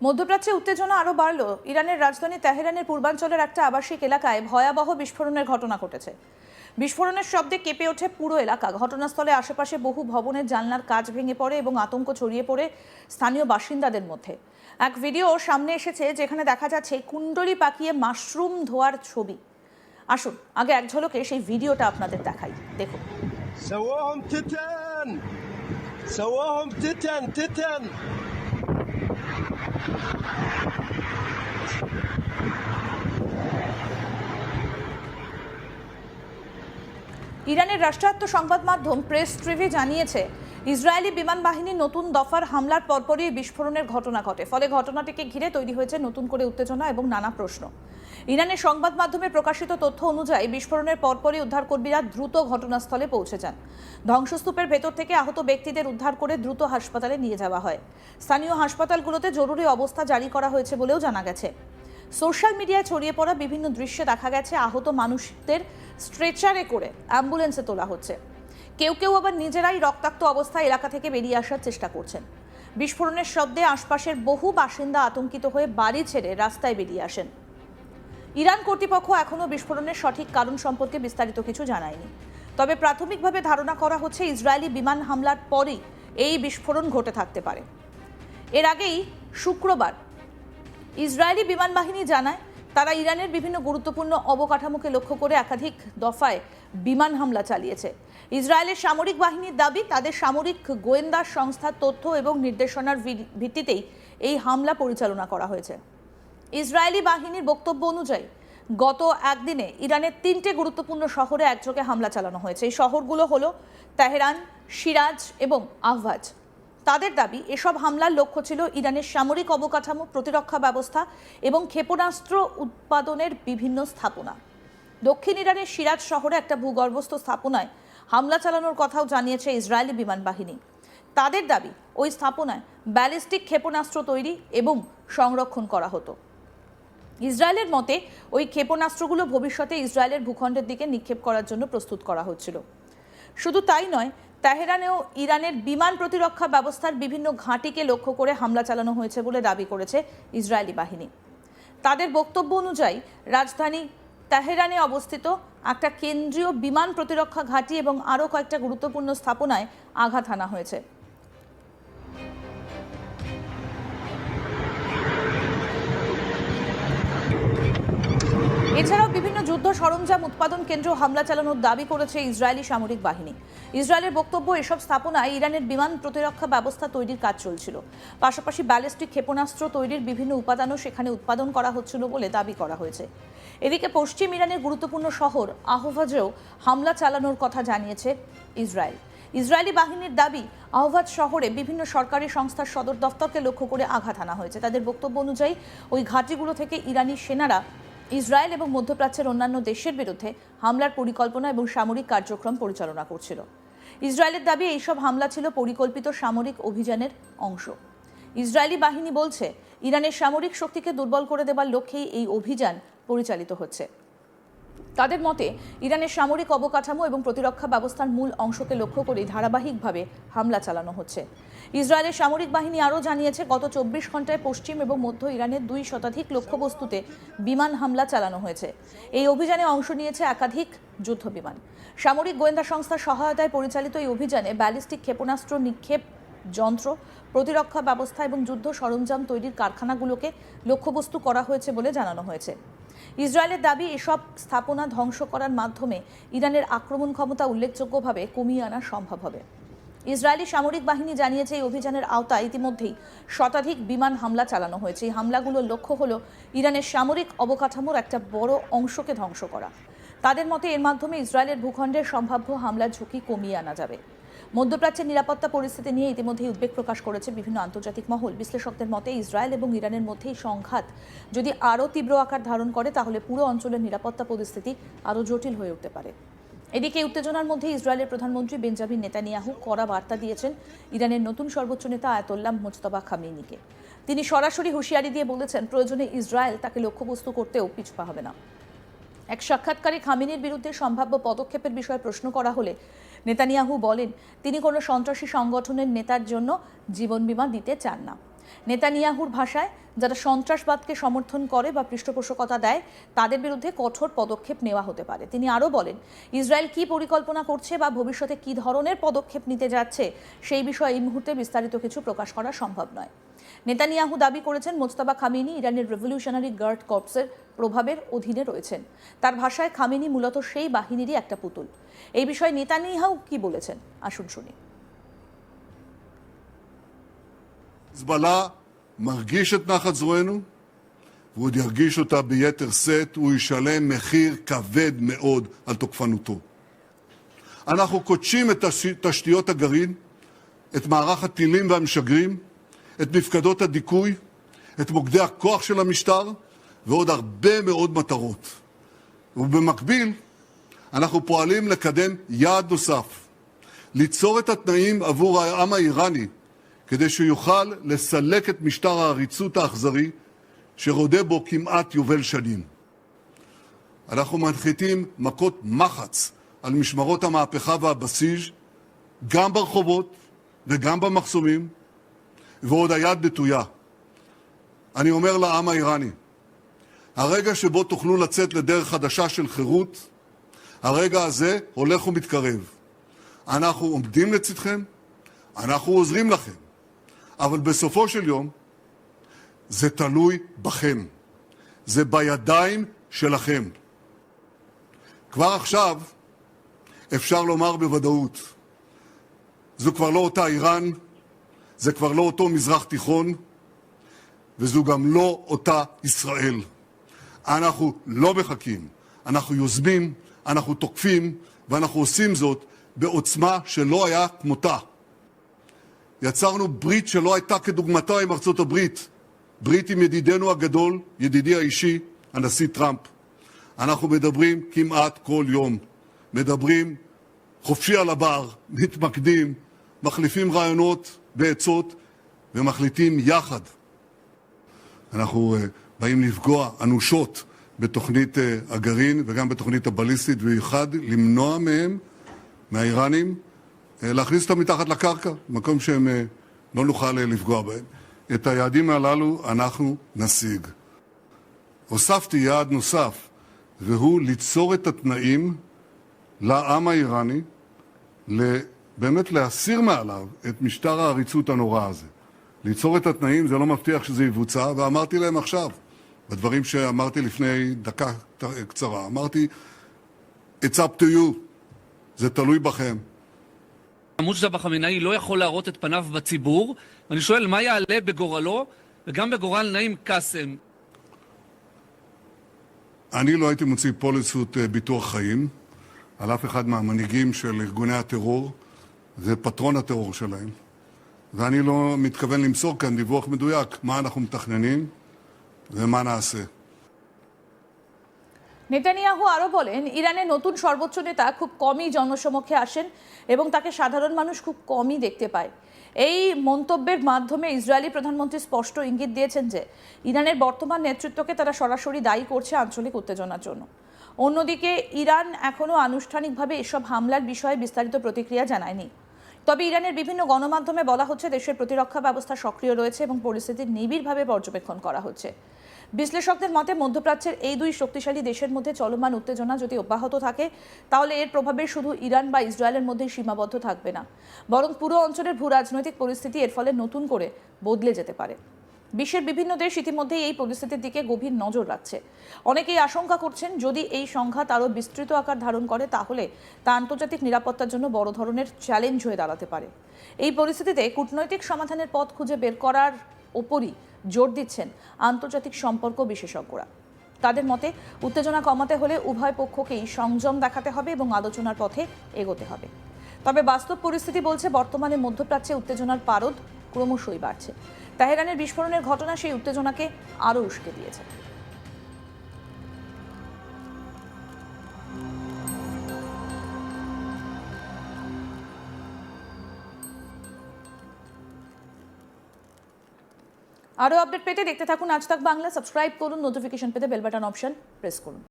মধ্যপ্রাচ্যে উত্তেজনা আরও বাড়ল। ইরানের রাজধানী তেহরানের পূর্বাঞ্চলের একটা আবাসিক এলাকায় ভয়াবহ বিস্ফোরণের ঘটনা ঘটেছে। বিস্ফোরণের শব্দে কেঁপে ওঠে পুরো এলাকা। ঘটনাস্থলে আশেপাশে বহু ভবনের জানলার কাচ ভেঙে পড়ে এবং আতঙ্ক ছড়িয়ে পড়ে স্থানীয় বাসিন্দাদের মধ্যে। এক ভিডিও সামনে এসেছে যেখানে দেখা যাচ্ছে কুণ্ডলি পাকিয়ে মাশরুম ধোয়ার ছবি। আসুন আগে এক ঝলকে সেই ভিডিওটা আপনাদের দেখাই, দেখুন। سواهم تتن ইরানের রাষ্ট্রায়ত্ত সংবাদ মাধ্যম প্রেস টিভি জানিয়েছে, ইসরায়েলি বিমান বাহিনীর নতুন দফার হামলার পরপরই বিস্ফোরণের ঘটনা ঘটে। ফলে ঘটনাটিকে ঘিরে তৈরি হয়েছে নতুন করে উত্তেজনা এবং নানা প্রশ্ন। ইরানের সংবাদ মাধ্যমে প্রকাশিত তথ্য অনুযায়ী বিস্ফোরণের পরপরই উদ্ধারকর্মীরা দ্রুত ঘটনাস্থলে পৌঁছে যান। ধ্বংসস্তূপের ভেতর থেকে আহত ব্যক্তিদের উদ্ধার করে দ্রুত হাসপাতালে নিয়ে যাওয়া হয়। স্থানীয় হাসপাতালগুলোতে জরুরি অবস্থা জারি করা হয়েছে বলেও জানা গেছে। সোশ্যাল মিডিয়ায় ছড়িয়ে পড়া বিভিন্ন দৃশ্যে দেখা গেছে আহত মানুষদের স্ট্রেচারে করে অ্যাম্বুলেন্সে তোলা হচ্ছে। কেউ কেউ আবার নিজেরাই রক্তাক্ত অবস্থায় এলাকা থেকে বেরিয়ে আসার চেষ্টা করছেন। বিস্ফোরণের শব্দে আশপাশের বহু বাসিন্দা আতঙ্কিত হয়ে বাড়ি ছেড়ে রাস্তায় বেরিয়ে আসেন। ইরান কর্তৃপক্ষ এখনও বিস্ফোরণের সঠিক কারণ সম্পর্কে বিস্তারিত কিছু জানায়নি। তবে প্রাথমিকভাবে ধারণা করা হচ্ছে ইসরায়েলি বিমান হামলার পরই এই বিস্ফোরণ ঘটে থাকতে পারে। এর আগেই শুক্রবার ইসরায়েলি বিমান বাহিনী জানায়, তারা ইরানের বিভিন্ন গুরুত্বপূর্ণ অবকাঠামোকে লক্ষ্য করে একাধিক দফায় বিমান হামলা চালিয়েছে। ইসরায়েলের সামরিক বাহিনীর দাবি, তাদের সামরিক গোয়েন্দা সংস্থার তথ্য এবং নির্দেশনার ভিত্তিতেই এই হামলা পরিচালনা করা হয়েছে। ইসরায়েলি বাহিনীর বক্তব্য অনুযায়ী গত একদিনে ইরানের 3টে গুরুত্বপূর্ণ শহরে একযোগে হামলা চালানো হয়েছে। এই শহরগুলো হলো তেহরান, সিরাজ এবং আহভাজ। তাদের দাবি, এসব হামলার লক্ষ্য ছিল ইরানের সামরিক অবকাঠামো, প্রতিরক্ষা ব্যবস্থা এবং ক্ষেপণাস্ত্র উৎপাদনের বিভিন্ন স্থাপনা। দক্ষিণ ইরানের সিরাজ শহরে একটা ভূগর্ভস্থ স্থাপনায় হামলা চালানোর কথাও জানিয়েছে ইসরায়েলি বিমান বাহিনী। তাদের দাবি, ওই স্থাপনায় ব্যালিস্টিক ক্ষেপণাস্ত্র তৈরি এবং সংরক্ষণ করা হতো। ইসরায়েলের মতে ওই ক্ষেপণাস্ত্রগুলো ভবিষ্যতে ইসরায়েলের ভূখণ্ডের দিকে নিক্ষেপ করার জন্য প্রস্তুত করা হচ্ছিল। শুধু তাই নয়, তেহরানেও ইরানের বিমান প্রতিরক্ষা ব্যবস্থার বিভিন্ন ঘাঁটিকে লক্ষ্য করে হামলা চালানো হয়েছে বলে দাবি করেছে ইসরায়েলি বাহিনী। তাদের বক্তব্য অনুযায়ী রাজধানী তেহরানে অবস্থিত একটা কেন্দ্রীয় বিমান প্রতিরক্ষা ঘাঁটি এবং আরও কয়েকটা গুরুত্বপূর্ণ স্থাপনায় আঘাত হানা হয়েছে। এছাড়াও বিভিন্ন যুদ্ধ সরঞ্জাম উৎপাদন কেন্দ্র হামলা চালানোর দাবি করেছে ইসরায়েলি সামরিক বাহিনী। ইসরায়েলের বক্তব্য, এসব স্থাপনায় ইরানের বিমান প্রতিরক্ষা ব্যবস্থা তৈরির কাজ চলছিল। পাশাপাশি ব্যালিস্টিক ক্ষেপণাস্ত্র তৈরির বিভিন্ন উপাদানও সেখানে উৎপাদন করা হচ্ছিল বলে দাবি করা হয়েছে। এদিকে পশ্চিম ইরানের গুরুত্বপূর্ণ শহর আহভাজেও হামলা চালানোর কথা জানিয়েছে ইসরায়েল। ইসরায়েলি বাহিনীর দাবি, আহভাজ শহরে বিভিন্ন সরকারি সংস্থার সদর দফতরকে লক্ষ্য করে আঘাত হানা হয়েছে। তাদের বক্তব্য অনুযায়ী ওই ঘাঁটিগুলো থেকে ইরানি সেনারা ইসরায়েল এবং মধ্যপ্রাচ্যের অন্যান্য দেশের বিরুদ্ধে হামলার পরিকল্পনা এবং সামরিক কার্যক্রম পরিচালনা করছিল। ইসরায়েলের দাবি, এইসব হামলা ছিল পরিকল্পিত সামরিক অভিযানের অংশ। ইসরায়েলি বাহিনী বলছে, ইরানের সামরিক শক্তিকে দুর্বল করে দেবার লক্ষ্যেই এই অভিযান পরিচালিত হচ্ছে। তাদের মতে ইরানের সামরিক অবকাঠামো এবং প্রতিরক্ষা ব্যবস্থার মূল অংশকে লক্ষ্য করে ধারাবাহিকভাবে হামলা চালানো হচ্ছে। ইসরায়েলের সামরিক বাহিনী আরও জানিয়েছে, গত 24 ঘন্টায় পশ্চিম এবং মধ্য ইরানের 2 শতাধিক লক্ষ্যবস্তুতে বিমান হামলা চালানো হয়েছে। এই অভিযানে অংশ নিয়েছে একাধিক যুদ্ধ বিমান। সামরিক গোয়েন্দা সংস্থার সহায়তায় পরিচালিত এই অভিযানে ব্যালিস্টিক ক্ষেপণাস্ত্র নিক্ষেপ যন্ত্র, প্রতিরক্ষা ব্যবস্থা এবং যুদ্ধ সরঞ্জাম তৈরির কারখানাগুলোকে লক্ষ্যবস্তু করা হয়েছে বলে জানানো হয়েছে। ইসরায়েলের দাবি, এসব স্থাপনা ধ্বংস করার মাধ্যমে ইরানের আক্রমণ ক্ষমতা উল্লেখযোগ্যভাবে কমিয়ে আনা সম্ভব হবে। ইসরায়েলি সামরিক বাহিনী জানিয়েছে, এই অভিযানের আওতায় ইতিমধ্যেই শতাধিক বিমান হামলা চালানো হয়েছে। এই হামলাগুলোর লক্ষ্য হল ইরানের সামরিক অবকাঠামোর একটা বড় অংশকে ধ্বংস করা। তাদের মতে এর মাধ্যমে ইসরায়েলের ভূখণ্ডের সম্ভাব্য হামলার ঝুঁকি কমিয়ে আনা যাবে। মধ্যপ্রাচ্যের নিরাপত্তা পরিস্থিতি নিয়ে ইতিমধ্যেই উদ্বেগ প্রকাশ করেছে বিভিন্ন আন্তর্জাতিক মহল। বিশ্লেষকদের মতে ইসরায়েল এবং ইরানের মধ্যে এই সংঘাত যদি আরও তীব্র আকার ধারণ করে, তাহলে পুরো অঞ্চলের নিরাপত্তা পরিস্থিতি আরও জটিল হয়ে উঠতে পারে। এদিকে উত্তেজনার মধ্যে ইসরায়েলের প্রধানমন্ত্রী বেঞ্জামিন নেতানিয়াহু কড়া বার্তা দিয়েছেন ইরানের নতুন সর্বোচ্চ নেতা আয়াতোল্লাহ মোজতবা খামেনিকে। তিনি সরাসরি হুঁশিয়ারি দিয়ে বলেছেন, প্রয়োজনে ইসরায়েল তাকে লক্ষ্যবস্তু করতেও পিছপা হবে না। এক সাক্ষাৎকারে খামেনির বিরুদ্ধে সম্ভাব্য পদক্ষেপের বিষয়ে প্রশ্ন করা হলে নেতানিয়াহু বলেন, তিনি কোনো সন্ত্রাসী সংগঠনের নেতার জন্য জীবন বীমা দিতে চান না। নেতানিয়াহুর ভাষায় যারা সন্ত্রাসবাদকে সমর্থন করে বা পৃষ্ঠপোষকতা দেয় তাদের বিরুদ্ধে কঠোর পদক্ষেপ নেওয়া হতে পারে। তিনি আরও বলেন, ইসরায়েল কী পরিকল্পনা করছে বা ভবিষ্যতে কী ধরনের পদক্ষেপ নিতে যাচ্ছে সেই বিষয়ে এই মুহূর্তে বিস্তারিত কিছু প্রকাশ করা সম্ভব নয়। নেতানিয়াহু দাবি করেছেন মোজতাবা খামেনি ইরানের রেভলিউশনারি গার্ড কর্পসের প্রভাবের অধীনে রয়েছেন। তার ভাষায় খামেনি মূলত সেই বাহিনীরই একটা পুতুল। এই বিষয়ে নেতানিয়াহু কি বলেছেন আসুন শুনি। חיזבאללה מרגיש את נחת זרוענו, ועוד ירגיש אותה ביתר שאת, הוא ישלם מחיר כבד מאוד על תוקפנותו. אנחנו קודשים את תשתיות הגרעין, את מערך הטילים והמשגרים, את מפקדות הדיכוי, את מוקדי הכוח של המשטר, ועוד הרבה מאוד מטרות. ובמקביל, אנחנו פועלים לקדם יעד נוסף, ליצור את התנאים עבור העם האיראני, כדי שיוכל לסלק את משטר העריצות האכזרי שרודה בו כמעט יובל שנים. אנחנו מנחיתים מכות מחץ על משמרות המהפכה והבסיס, גם ברחובות וגם במחסומים, ועוד היד נטויה. אני אומר לעם האיראני, הרגע שבו תוכלו לצאת לדרך חדשה של חירות, הרגע הזה הולך ומתקרב. אנחנו עומדים לצדכם, אנחנו עוזרים לכם. אבל בסופו של יום זה תלוי בכם. זה בידיים שלכם. כבר עכשיו אפשר לומר בוודאות, זו כבר לא אותה איראן, זה כבר לא אותו מזרח תיכון, וזו גם לא אותה ישראל. אנחנו לא מחכים, אנחנו יוזמים, אנחנו תוקפים, ואנחנו עושים זאת בעוצמה שלא היה כמותה. יצרנו ברית שלא הייתה כדוגמתה עם ארצות הברית, ברית עם ידידנו הגדול, ידידי האישי, הנשיא טראמפ. אנחנו מדברים כמעט כל יום, מדברים חופשי על הבר, מתמקדים, מחליפים רעיונות ועצות ומחליטים יחד. אנחנו באים לפגוע אנושות בתוכנית הגרעין וגם בתוכנית הבליסטית, ויחד למנוע מהם, מהאיראנים, להכניס אותם מתחת לקרקע, במקום שהם לא נוכל לפגוע בהם. את היעדים הללו אנחנו נשיג. הוספתי יעד נוסף, והוא ליצור את התנאים לעם האיראני, באמת להסיר מעליו את משטר העריצות הנורא הזה. ליצור את התנאים, זה לא מבטיח שזה יבוצע, ואמרתי להם עכשיו, בדברים שאמרתי לפני דקה קצרה, אמרתי, it's up to you, זה תלוי בכם. מוג'תבא חמינאי לא יכול להראות את פניו בציבור, ואני שואל מה יעלה בגורלו וגם בגורל נעים קאסם. אני לא הייתי מוציא פוליסות ביטוח חיים על אף אחד מהמנהיגים של ארגוני הטרור, זה פטרון הטרור שלהם, ואני לא מתכוון למסור כאן דיווח מדויק מה אנחנו מתכננים ומה נעשה. Netanyahu আরও বলেন, ইরানের নতুন সর্বোচ্চ নেতা খুব কমই জনসমক্ষে আসেন এবং তাকে সাধারণ মানুষ খুব কমই দেখতে পায়। এই মন্তব্যের মাধ্যমে ইসরায়েলি প্রধানমন্ত্রী স্পষ্ট ইঙ্গিত দিয়েছেন যে ইরানের বর্তমান নেতৃত্বকে তারা সরাসরি দায়ী করছে আঞ্চলিক উত্তেজনার জন্য। অন্যদিকে ইরান এখনও আনুষ্ঠানিকভাবে এসব হামলার বিষয়ে বিস্তারিত প্রতিক্রিয়া জানায়নি। তবে ইরানের বিভিন্ন গণমাধ্যমে বলা হচ্ছে দেশের প্রতিরক্ষা ব্যবস্থা সক্রিয় রয়েছে এবং পরিস্থিতির নিবিড়ভাবে পর্যবেক্ষণ করা হচ্ছে। বিশ্লেষকদের মতে মধ্যপ্রাচ্যের এই দুই শক্তিশালী দেশের মধ্যে চলমান উত্তেজনা যদি অব্যাহত থাকে তাহলে এর প্রভাবে শুধু ইরান বা ইসরায়েলের মধ্যেই সীমাবদ্ধ থাকবে না, বরং পুরো অঞ্চলের ভূরাজনৈতিক পরিস্থিতি এর ফলে নতুন করে বদলে যেতে পারে। বিশ্বের বিভিন্ন দেশ ইতিমধ্যেই এই পরিস্থিতির দিকে গভীর নজর রাখছে। অনেকেই আশঙ্কা করছেন যদি এই সংঘাত আরও বিস্তৃত আকার ধারণ করে তাহলে তা আন্তর্জাতিক নিরাপত্তার জন্য বড় ধরনের চ্যালেঞ্জ হয়ে দাঁড়াতে পারে। এই পরিস্থিতিতে কূটনৈতিক সমাধানের পথ খুঁজে বের করার ওপরই জোর দিচ্ছেন আন্তর্জাতিক সম্পর্ক বিশেষজ্ঞরা। তাদের মতে উত্তেজনা কমাতে হলে উভয় পক্ষকেই সংযম দেখাতে হবে এবং আলোচনার পথে এগোতে হবে। তবে বাস্তব পরিস্থিতি বলছে বর্তমানে মধ্যপ্রাচ্যে উত্তেজনার পারদ ক্রমশই বাড়ছে। তেহরানের বিস্ফোরণের ঘটনা সেই উত্তেজনাকে আরও উস্কে দিয়েছে। আরও আপডেট পেতে দেখতে থাকুন আজ তাক বাংলা, সাবস্ক্রাইব করুন, নোটিফিকেশন পেতে বেল বাটন অপশন প্রেস করুন।